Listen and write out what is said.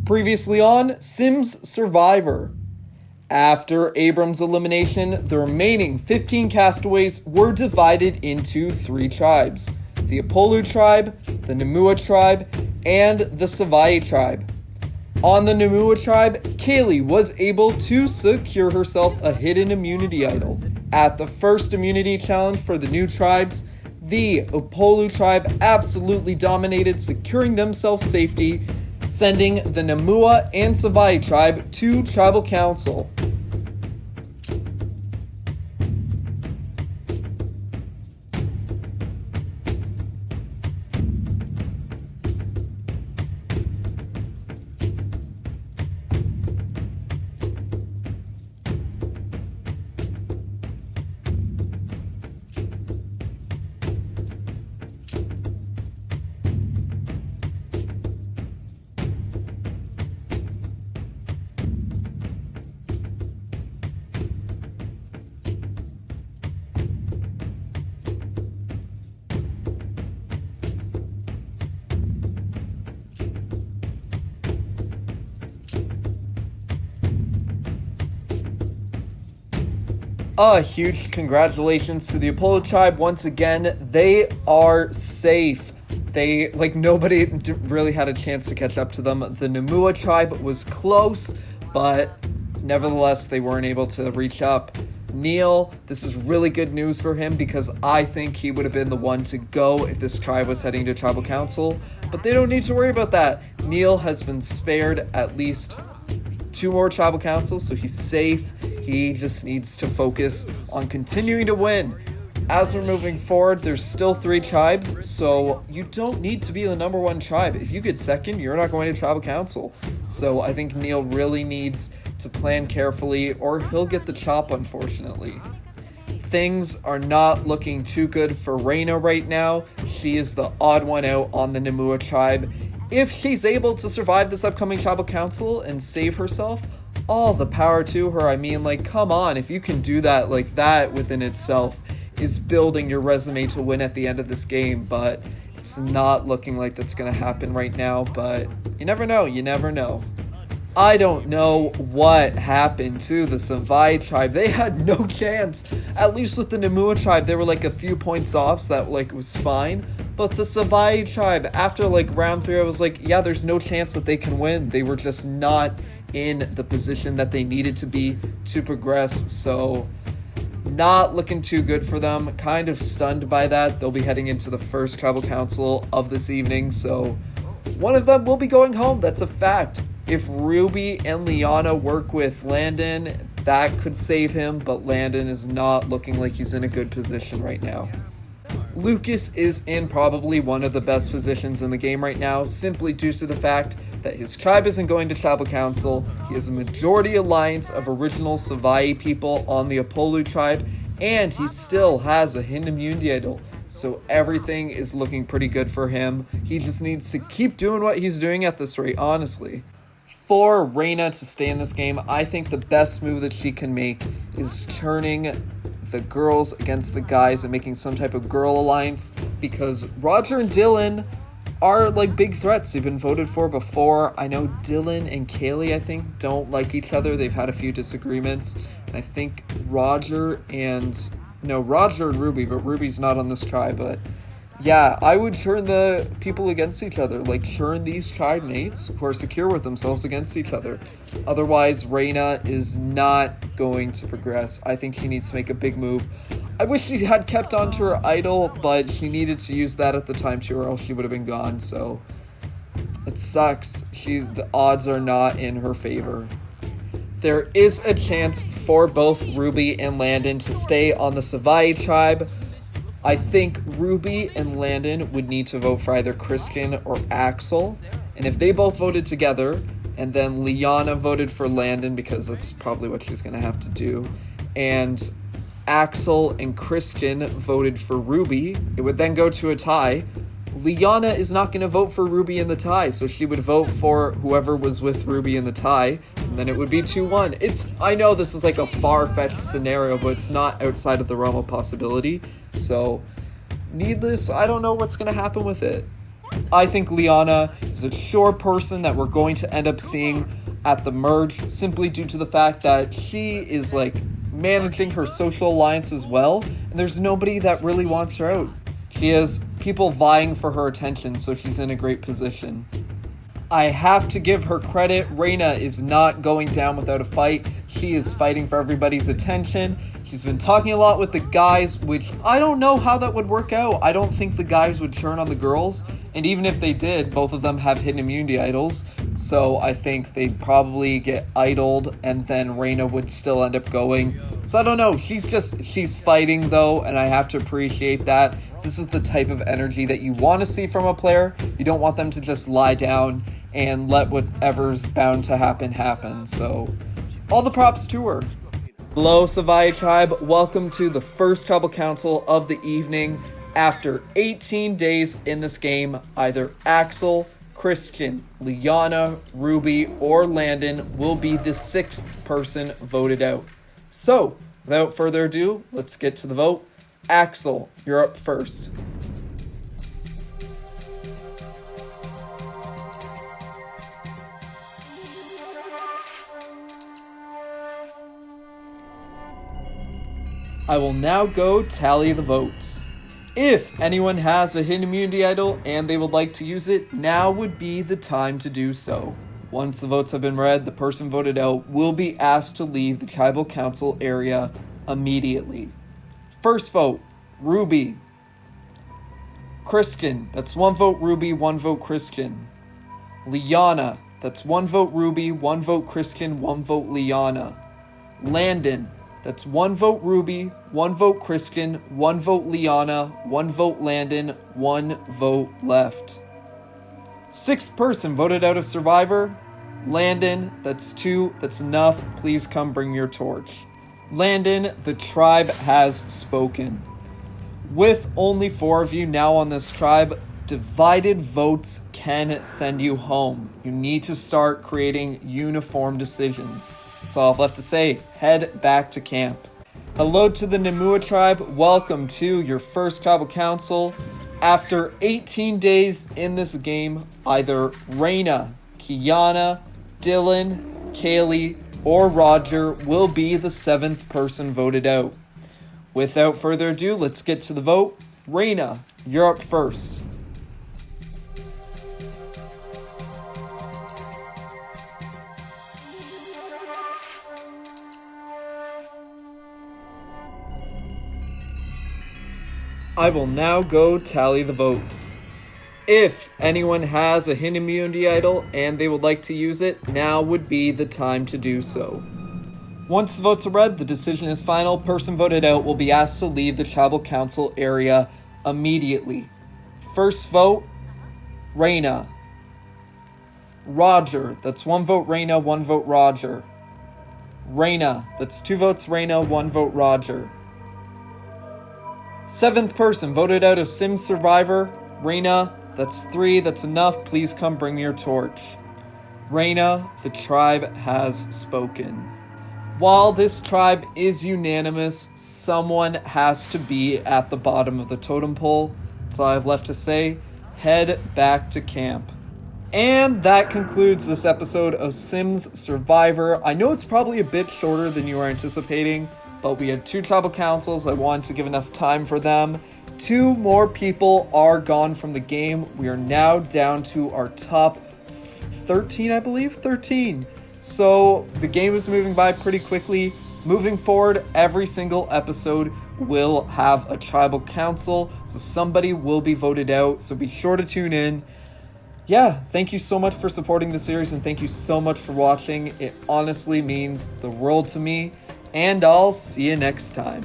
Previously on Sims Survivor. After Abram's elimination, the remaining 15 castaways were divided into 3 tribes: the Apolu tribe, the Namua tribe, and the Savai tribe. On the Namua tribe, Kaylee was able to secure herself a hidden immunity idol. At the first immunity challenge for the new tribes, the Apolu tribe absolutely dominated, securing themselves safety, sending the Namua and Savai tribe to tribal council. A huge congratulations to the Apollo tribe once again. They are safe. Nobody really had a chance to catch up to them. The Namua tribe was close, but nevertheless, they weren't able to reach up. Neil, this is really good news for him because I think he would have been the one to go if this tribe was heading to tribal council, but they don't need to worry about that. Neil has been spared at least 2 more tribal councils, so he's safe. He just needs to focus on continuing to win. As we're moving forward, there's still 3 tribes, so you don't need to be the number 1 tribe. If you get second, you're not going to tribal council. So I think Neil really needs to plan carefully, or he'll get the chop, unfortunately. Things are not looking too good for Reina right now. She is the odd one out on the Namua tribe. If she's able to survive this upcoming tribal council and save herself, all the power to her. I mean, come on, if you can do that, that within itself is building your resume to win at the end of this game, but it's not looking like that's going to happen right now, but you never know. I don't know what happened to the Savai tribe. They had no chance. At least with the Namua tribe, they were a few points off, so that was fine. But the Savai tribe, after round 3, I was yeah, there's no chance that they can win. They were just not in the position that they needed to be to progress, so not looking too good for them. Kind of stunned by that. They'll be heading into the first tribal council of this evening, so one of them will be going home. That's a fact. If Ruby and Liana work with Landon, that could save him, but Landon is not looking like he's in a good position right now. Lucas is in probably one of the best positions in the game right now, simply due to the fact that his tribe isn't going to tribal council. He has a majority alliance of original Savai people on the Apolu tribe, and he still has a hidden immunity idol. So everything is looking pretty good for him. He just needs to keep doing what he's doing at this rate, honestly. For Reina to stay in this game, I think the best move that she can make is turning the girls against the guys and making some type of girl alliance, because Roger and Dylan are big threats. They've been voted for before. I know Dylan and Kaylee, I think, don't like each other. They've had a few disagreements, and I think Roger and Ruby, but Ruby's not on this tribe. But yeah, I would turn the people against each other, turn these tribe mates who are secure with themselves against each other. Otherwise, Reina is not going to progress. I think she needs to make a big move. I wish she had kept on to her idol, but she needed to use that at the time too, or else she would have been gone, so it sucks. The odds are not in her favor. There is a chance for both Ruby and Landon to stay on the Savai tribe. I think Ruby and Landon would need to vote for either Kriskin or Axel, and if they both voted together, and then Liana voted for Landon, because that's probably what she's going to have to do, and Axel and Kriskin voted for Ruby, it would then go to a tie. Liana is not going to vote for Ruby in the tie, so she would vote for whoever was with Ruby in the tie, and then it would be 2-1. I know this is a far-fetched scenario, but it's not outside of the realm of possibility, so needless, I don't know what's going to happen with it. I think Liana is a sure person that we're going to end up seeing at the merge, simply due to the fact that she is like managing her social alliance as well, and there's nobody that really wants her out. She has people vying for her attention, so she's in a great position. I have to give her credit. Reina is not going down without a fight. She is fighting for everybody's attention. She's been talking a lot with the guys, which I don't know how that would work out. I don't think the guys would turn on the girls. And even if they did, both of them have hidden immunity idols. So I think they'd probably get idled and then Reina would still end up going. So I don't know. She's fighting though, and I have to appreciate that. This is the type of energy that you want to see from a player. You don't want them to just lie down and let whatever's bound to happen. So all the props to her. Hello, Savaya Tribe. Welcome to the first Tribal Council of the evening. After 18 days in this game, either Axel, Christian, Liana, Ruby, or Landon will be the 6th person voted out. So, without further ado, let's get to the vote. Axel, you're up first. I will now go tally the votes. If anyone has a hidden immunity idol and they would like to use it, now would be the time to do so. Once the votes have been read, the person voted out will be asked to leave the Tribal Council area immediately. First vote, Ruby. Christian, that's 1 vote Ruby, 1 vote Christian. Liana, that's 1 vote Ruby, 1 vote Christian, 1 vote Liana. Landon, that's 1 vote Ruby, 1 vote Christian, 1 vote Liana, 1 vote Landon, 1 vote left. 6th person voted out of Survivor. Landon, that's 2, that's enough. Please come bring your torch. Landon, the tribe has spoken. With only 4 of you now on this tribe, divided votes can send you home. You need to start creating uniform decisions. That's all I've left to say. Head back to camp. Hello to the Nimua tribe. Welcome to your first Tribal Council. After 18 days in this game, either Reina, Kiana, Dylan, Kaylee, or Roger will be the 7th person voted out. Without further ado, let's get to the vote. Reina, you're up first. I will now go tally the votes. If anyone has a hidden immunity idol and they would like to use it, now would be the time to do so. Once the votes are read, the decision is final. Person voted out will be asked to leave the Tribal Council area immediately. First vote, Reina. Roger, that's 1 vote Reina, 1 vote Roger. Reina, that's 2 votes Reina, 1 vote Roger. 7th person voted out of Sim Survivor. Reina, that's 3, that's enough. Please come bring your torch. Reina, the tribe has spoken. While this tribe is unanimous, someone has to be at the bottom of the totem pole. That's all I have left to say. Head back to camp. And that concludes this episode of Sims Survivor. I know it's probably a bit shorter than you were anticipating, but we had 2 tribal councils. I wanted to give enough time for them. 2 more people are gone from the game. We are now down to our top 13, I believe? 13. So the game is moving by pretty quickly. Moving forward, every single episode will have a tribal council. So somebody will be voted out. So be sure to tune in. Yeah, thank you so much for supporting the series and thank you so much for watching. It honestly means the world to me. And I'll see you next time.